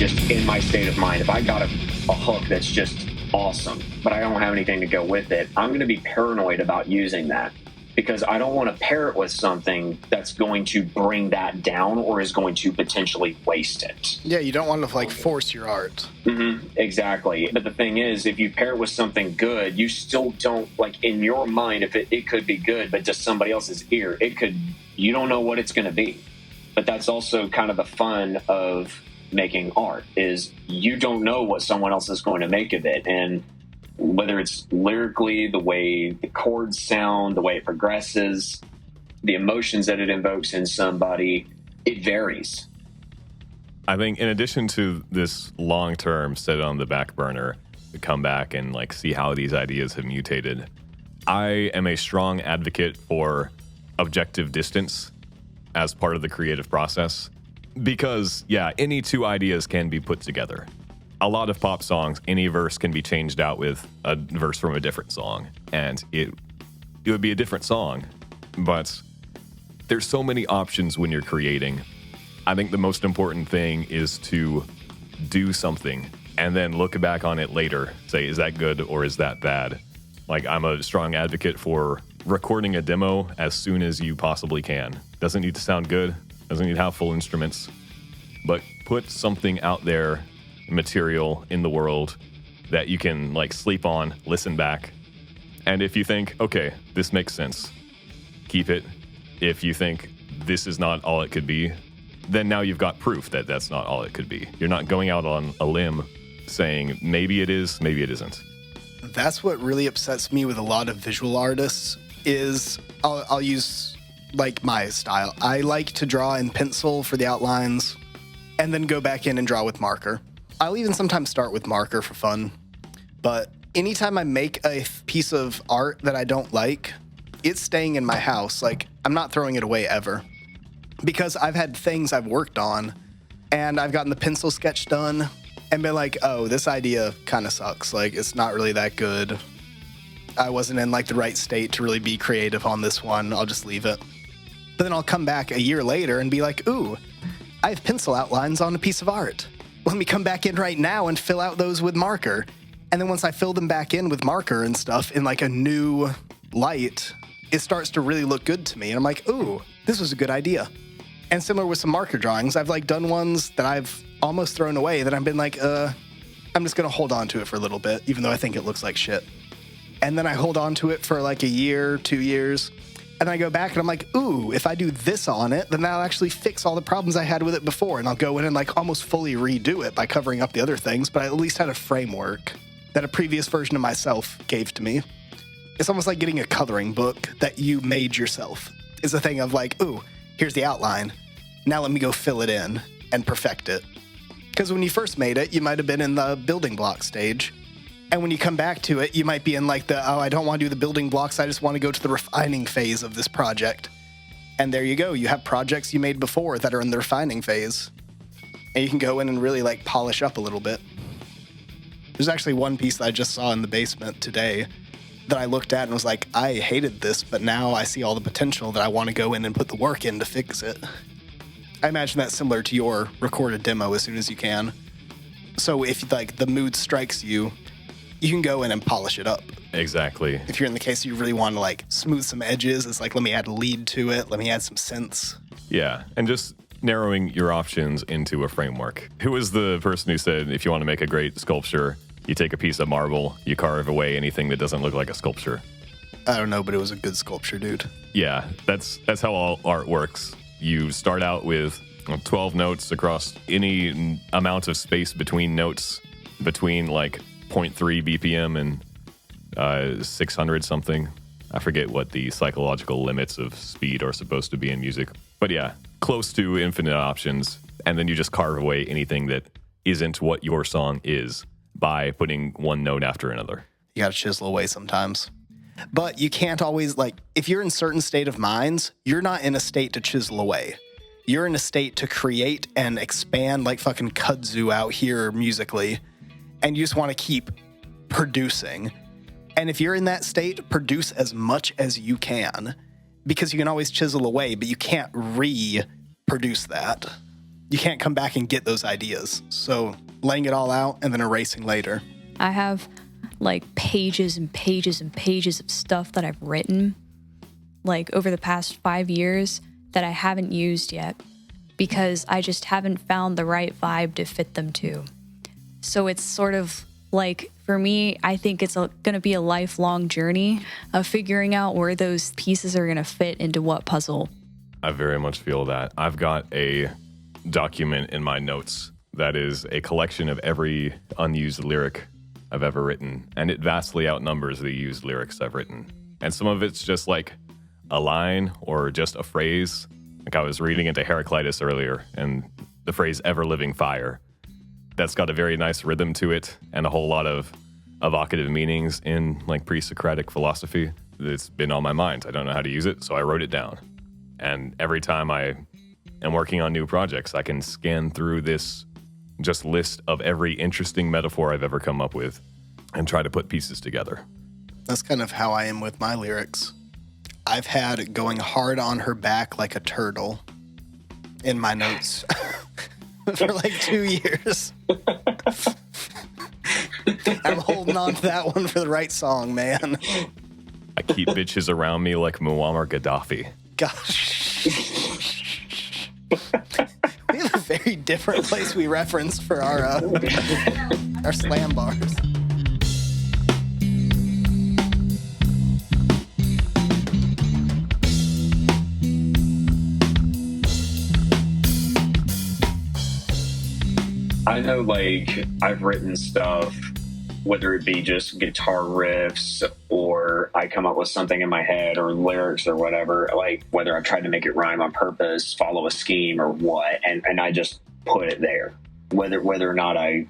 just in my state of mind, if I got a hook that's just awesome, but I don't have anything to go with it, I'm going to be paranoid about using that because I don't want to pair it with something that's going to bring that down or is going to potentially waste it. Yeah, you don't want to like force your art. Mm-hmm, exactly. But the thing is, if you pair it with something good, you still don't, like, in your mind, if it could be good, but just somebody else's ear, you don't know what it's going to be. But that's also kind of the fun of making art, is you don't know what someone else is going to make of it. And whether it's lyrically, the way the chords sound, the way it progresses, the emotions that it invokes in somebody, it varies. I think in addition to this long-term set it on the back burner, to come back and like see how these ideas have mutated, I am a strong advocate for objective distance as part of the creative process. Because, yeah, any two ideas can be put together. A lot of pop songs, any verse can be changed out with a verse from a different song, and it would be a different song. But there's so many options when you're creating. I think the most important thing is to do something and then look back on it later. Say, is that good or is that bad? Like, I'm a strong advocate for recording a demo as soon as you possibly can. Doesn't need to sound good. Doesn't need to have full instruments, but put something out there, material in the world that you can like sleep on, listen back. And if you think, okay, this makes sense, keep it. If you think this is not all it could be, then now you've got proof that that's not all it could be. You're not going out on a limb saying maybe it is, maybe it isn't. That's what really upsets me with a lot of visual artists is I'll use like my style. I like to draw in pencil for the outlines and then go back in and draw with marker. I'll even sometimes start with marker for fun. But anytime I make a piece of art that I don't like, it's staying in my house. Like, I'm not throwing it away ever. Because I've had things I've worked on and I've gotten the pencil sketch done and been like, oh, this idea kind of sucks. Like, it's not really that good. I wasn't in like the right state to really be creative on this one. I'll just leave it. But then I'll come back a year later and be like, ooh, I have pencil outlines on a piece of art. Let me come back in right now and fill out those with marker. And then once I fill them back in with marker and stuff in like a new light, it starts to really look good to me. And I'm like, ooh, this was a good idea. And similar with some marker drawings, I've like done ones that I've almost thrown away that I've been like, I'm just going to hold on to it for a little bit, even though I think it looks like shit. And then I hold on to it for like a year, 2 years. And then I go back and I'm like, ooh, if I do this on it, then that'll actually fix all the problems I had with it before. And I'll go in and like almost fully redo it by covering up the other things. But I at least had a framework that a previous version of myself gave to me. It's almost like getting a coloring book that you made yourself. It's a thing of like, ooh, here's the outline. Now let me go fill it in and perfect it. Because when you first made it, you might have been in the building block stage. And when you come back to it, you might be in like I don't want to do the building blocks. I just want to go to the refining phase of this project. And there you go. You have projects you made before that are in the refining phase. And you can go in and really like polish up a little bit. There's actually one piece that I just saw in the basement today that I looked at and was like, I hated this, but now I see all the potential that I want to go in and put the work in to fix it. I imagine that's similar to your recorded demo as soon as you can. So if like the mood strikes you, you can go in and polish it up. Exactly. If you're in the case you really want to like smooth some edges, it's like, let me add a lead to it. Let me add some synths. Yeah. And just narrowing your options into a framework. Who was the person who said, if you want to make a great sculpture, you take a piece of marble, you carve away anything that doesn't look like a sculpture? I don't know, but it was a good sculpture, dude. Yeah. That's how all art works. You start out with 12 notes across any amount of space between notes, between like 0.3 BPM and 600 something. I forget what the psychological limits of speed are supposed to be in music. But yeah, close to infinite options. And then you just carve away anything that isn't what your song is by putting one note after another. You gotta chisel away sometimes. But you can't always, like, if you're in certain state of minds, you're not in a state to chisel away. You're in a state to create and expand like fucking kudzu out here musically. And you just want to keep producing. And if you're in that state, produce as much as you can. Because you can always chisel away, but you can't reproduce that. you can't come back and get those ideas. So laying it all out and then erasing later. I have like pages and pages and pages of stuff that I've written like over the past 5 years that I haven't used yet because I just haven't found the right vibe to fit them to. So it's sort of like, for me, I think it's going to be a lifelong journey of figuring out where those pieces are going to fit into what puzzle. I very much feel that. I've got a document in my notes that is a collection of every unused lyric I've ever written, and it vastly outnumbers the used lyrics I've written. And some of it's just like a line or just a phrase. Like I was reading into Heraclitus earlier, and the phrase ever-living fire. That's got a very nice rhythm to it and a whole lot of evocative meanings in like pre-Socratic philosophy. It's been on my mind. I don't know how to use it, so I wrote it down. And every time I am working on new projects, I can scan through this just list of every interesting metaphor I've ever come up with and try to put pieces together. That's kind of how I am with my lyrics. I've had going hard on her back like a turtle in my notes for like 2 years. I'm holding on to that one for the right song, man. I keep bitches around me like Muammar Gaddafi. Gosh. We have a very different place we reference for our slam bars. I know, like, I've written stuff, whether it be just guitar riffs or I come up with something in my head or lyrics or whatever, like whether I've tried to make it rhyme on purpose, follow a scheme or what, and I just put it there. Whether or not I,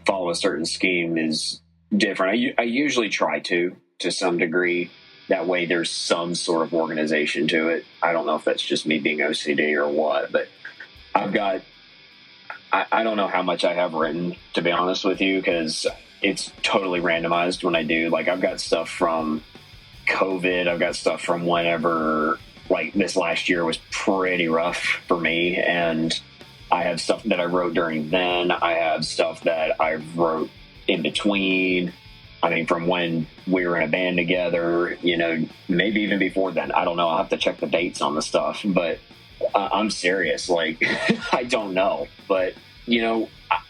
follow a certain scheme is different. I usually try to some degree. That way there's some sort of organization to it. I don't know if that's just me being OCD or what, but I've got... I don't know how much I have written, to be honest with you, because it's totally randomized when I do. Like, I've got stuff from COVID. I've got stuff from whenever, like, this last year was pretty rough for me. And I have stuff that I wrote during then. I have stuff that I wrote in between. I mean, from when we were in a band together, maybe even before then. I don't know. I'll have to check the dates on the stuff. But I'm serious. Like, I don't know. But,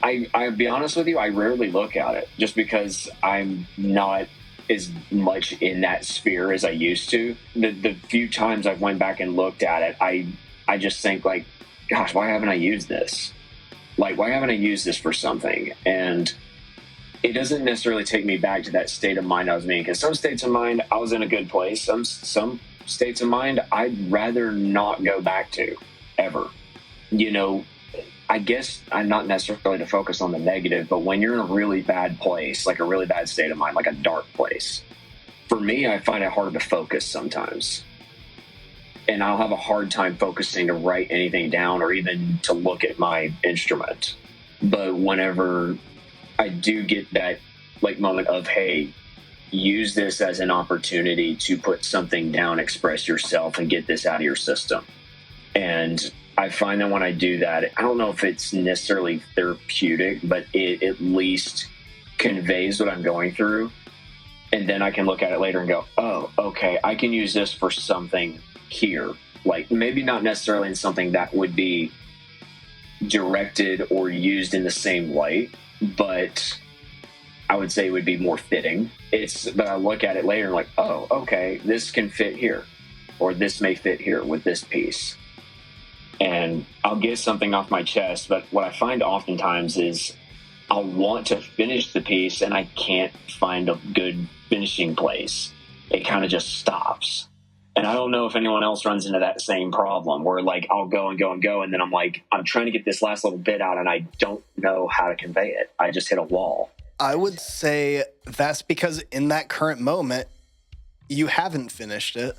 I'll be honest with you, I rarely look at it just because I'm not as much in that sphere as I used to. The few times I've went back and looked at it, I just think, like, gosh, why haven't I used this? Like, why haven't I used this for something? And it doesn't necessarily take me back to that state of mind I was in, because some states of mind, I was in a good place. Some states of mind I'd rather not go back to ever. I guess I'm not necessarily to focus on the negative, but when you're in a really bad place, like a really bad state of mind, like a dark place, for me, I find it hard to focus sometimes. And I'll have a hard time focusing to write anything down or even to look at my instrument. But whenever I do get that like moment of, hey, use this as an opportunity to put something down, express yourself, and get this out of your system. And I find that when I do that, I don't know if it's necessarily therapeutic, but it at least conveys what I'm going through. And then I can look at it later and go, oh, okay, I can use this for something here. Like, maybe not necessarily in something that would be directed or used in the same light, but I would say it would be more fitting. But I look at it later and like, oh, okay, this can fit here, or this may fit here with this piece. And I'll get something off my chest, but what I find oftentimes is I'll want to finish the piece and I can't find a good finishing place. It kind of just stops. And I don't know if anyone else runs into that same problem where, like, I'll go and go and go, and then I'm like, I'm trying to get this last little bit out and I don't know how to convey it. I just hit a wall. I would say that's because in that current moment, you haven't finished it.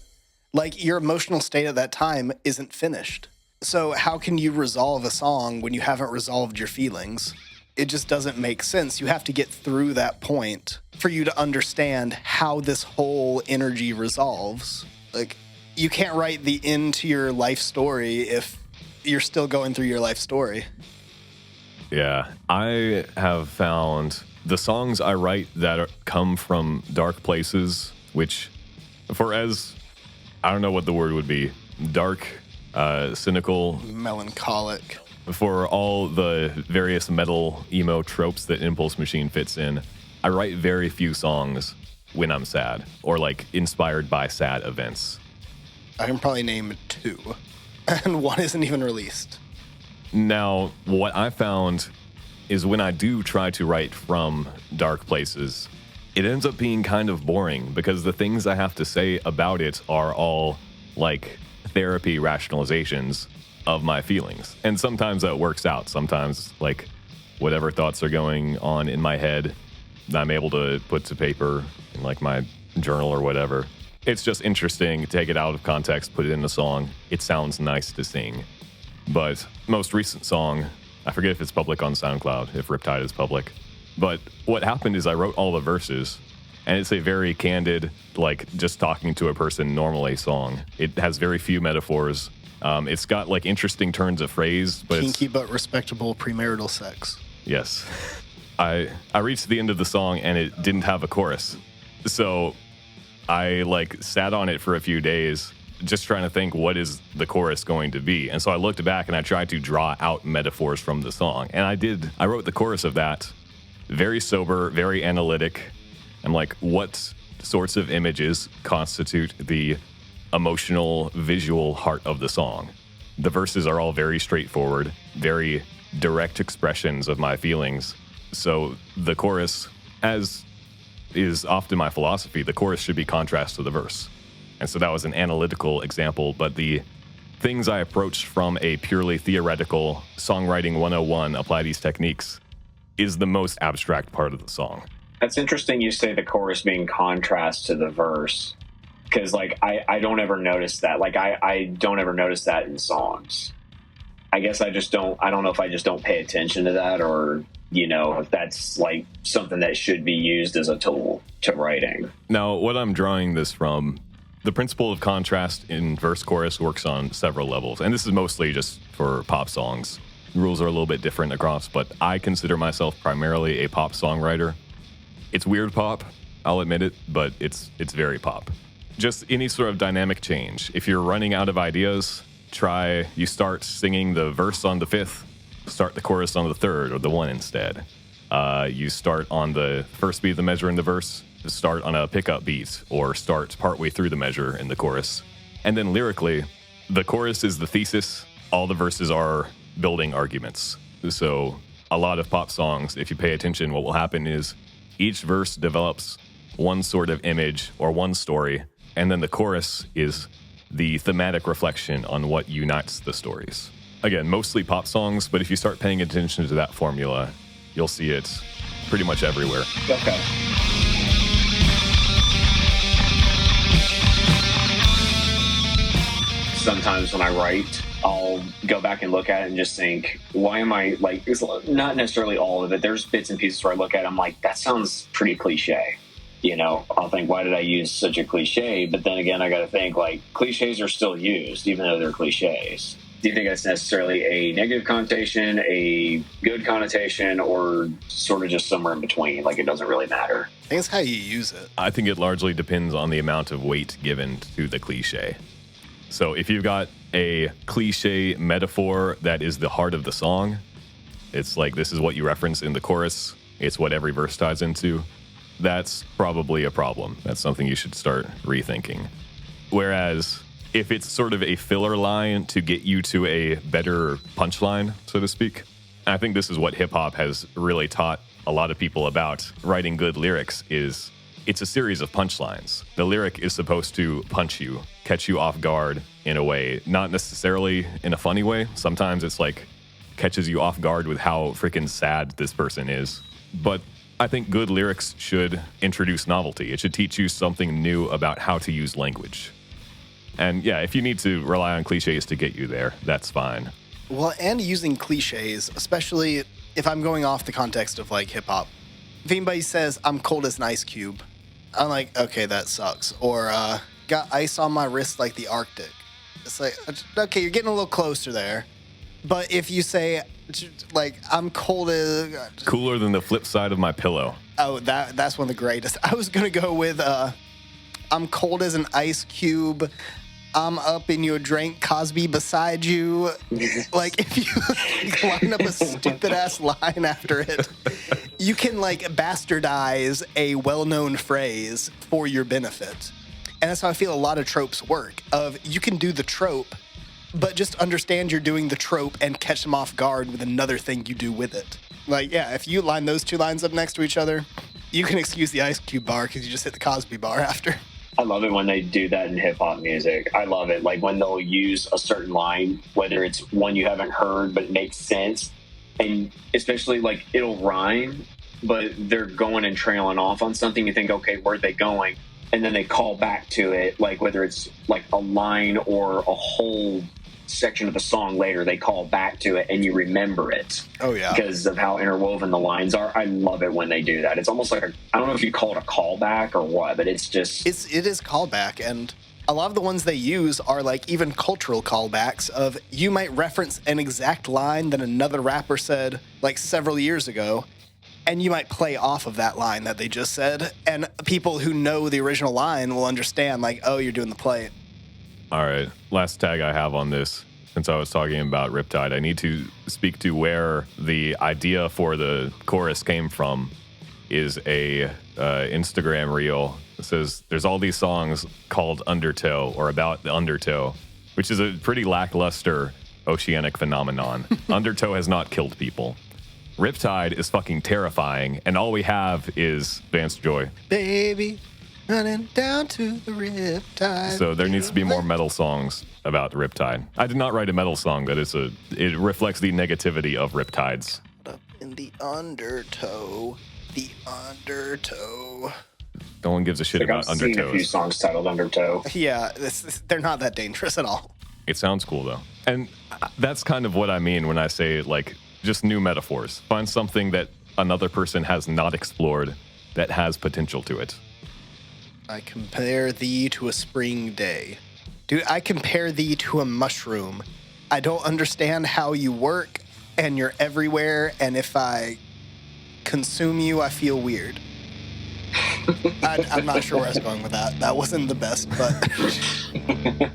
Like, your emotional state at that time isn't finished. So how can you resolve a song when you haven't resolved your feelings? It just doesn't make sense. You have to get through that point for you to understand how this whole energy resolves. Like, you can't write the end to your life story if you're still going through your life story. Yeah, I have found the songs I write that come from dark places, which, I don't know what the word would be, dark, cynical, Melancholic. for all the various metal emo tropes that Impulse Machine fits in. I write very few songs when I'm sad or like inspired by sad events. I can probably name 2, and one isn't even released. Now, what I found is when I do try to write from dark places, it ends up being kind of boring because the things I have to say about it are all like therapy rationalizations of my feelings. And sometimes that works out. Sometimes, like, whatever thoughts are going on in my head, I'm able to put to paper in like my journal or whatever. It's just interesting. Take it out of context, put it in a song. It sounds nice to sing. But most recent song, I forget if it's public on SoundCloud, if Riptide is public. But what happened is I wrote all the verses, and it's a very candid, like just talking to a person normally song. It has very few metaphors. It's got like interesting turns of phrase, but Kinky but respectable premarital sex. Yes. I reached the end of the song and it didn't have a chorus. So I like sat on it for a few days just trying to think, what is the chorus going to be? And so I looked back and I tried to draw out metaphors from the song. And I did. I wrote the chorus of that. Very sober, very analytic. I'm like, what sorts of images constitute the emotional, visual heart of the song? The verses are all very straightforward, very direct expressions of my feelings. So the chorus, as is often my philosophy, the chorus should be contrast to the verse. And so that was an analytical example, but the things I approached from a purely theoretical songwriting 101, apply these techniques, is the most abstract part of the song. That's interesting you say the chorus being contrast to the verse, because like I don't ever notice that. Like I don't ever notice that in songs. I guess I don't know if I just don't pay attention to that, or if that's like something that should be used as a tool to writing. Now, what I'm drawing this from, the principle of contrast in verse chorus works on several levels, and this is mostly just for pop songs. The rules are a little bit different across, but I consider myself primarily a pop songwriter. It's weird pop, I'll admit it, but it's very pop. Just any sort of dynamic change. If you're running out of ideas, you start singing the verse on the 5th, start the chorus on the 3rd or the 1 instead. You start on the first beat of the measure in the verse, start on a pickup beat, or start partway through the measure in the chorus. And then lyrically, the chorus is the thesis, all the verses are building arguments. So a lot of pop songs, if you pay attention, what will happen is each verse develops one sort of image or one story, and then the chorus is the thematic reflection on what unites the stories. Again, mostly pop songs, but if you start paying attention to that formula, you'll see it pretty much everywhere. Okay. Sometimes when I write, I'll go back and look at it and just think, why am I like, it's not necessarily all of it. There's bits and pieces where I look at it, I'm like, that sounds pretty cliche. I'll think, why did I use such a cliche? But then again, I got to think, like, cliches are still used, even though they're cliches. Do you think that's necessarily a negative connotation, a good connotation, or sort of just somewhere in between? Like, it doesn't really matter. I think it's how you use it. I think it largely depends on the amount of weight given to the cliche. So if you've got a cliche metaphor that is the heart of the song, it's like this is what you reference in the chorus, it's what every verse ties into, that's probably a problem. That's something you should start rethinking. Whereas if it's sort of a filler line to get you to a better punchline, so to speak, I think this is what hip-hop has really taught a lot of people about writing good lyrics is it's a series of punchlines. The lyric is supposed to punch you, catch you off guard in a way, not necessarily in a funny way. Sometimes it's like catches you off guard with how freaking sad this person is. But I think good lyrics should introduce novelty. It should teach you something new about how to use language. And yeah, if you need to rely on cliches to get you there, that's fine. Well, and using cliches, especially if I'm going off the context of like hip hop. If anybody says I'm cold as an ice cube, I'm like, okay, that sucks. Or got ice on my wrist like the Arctic. It's like, okay, you're getting a little closer there. But if you say, like, I'm cold as... Cooler than the flip side of my pillow. Oh, that's one of the greatest. I was going to go with, I'm cold as an ice cube. I'm up in your drink, Cosby beside you. Like, if you line up a stupid-ass line after it, you can, like, bastardize a well-known phrase for your benefit. And that's how I feel a lot of tropes work, of you can do the trope, but just understand you're doing the trope and catch them off guard with another thing you do with it. Like, yeah, if you line those two lines up next to each other, you can excuse the Ice Cube bar because you just hit the Cosby bar after. I love it when they do that in hip-hop music. I love it. Like when they'll use a certain line, whether it's one you haven't heard but it makes sense, and especially like it'll rhyme, but they're going and trailing off on something. You think, okay, where'd they going? And then they call back to it, like whether it's like a line or a whole section of the song later, they call back to it and you remember it. Oh, yeah. Because of how interwoven the lines are. I love it when they do that. It's almost like I don't know if you call it a callback or what, but it's just... It is callback, and a lot of the ones they use are like even cultural callbacks of you might reference an exact line that another rapper said like several years ago, and you might play off of that line that they just said, and people who know the original line will understand like, oh, you're doing the play. All right, last tag I have on this, since I was talking about Riptide, I need to speak to where the idea for the chorus came from. Is a Instagram reel that says there's all these songs called Undertow or about the undertow, which is a pretty lackluster oceanic phenomenon. Undertow has not killed people. Riptide is fucking terrifying, and all we have is Vance Joy. Baby, running down to the Riptide. So there needs to be more metal songs about Riptide. I did not write a metal song that it reflects the negativity of Riptides. Up in the undertow, the undertow. No one gives a shit about I've seen a few undertows. songs titled Undertow. Yeah, they're not that dangerous at all. It sounds cool though, and that's kind of what I mean when I say like just new metaphors. Find something that another person has not explored that has potential to it. I compare thee to a spring day. Dude, I compare thee to a mushroom. I don't understand how you work, and you're everywhere, and if I consume you, I feel weird. I'm not sure where I was going with that. That wasn't the best, but...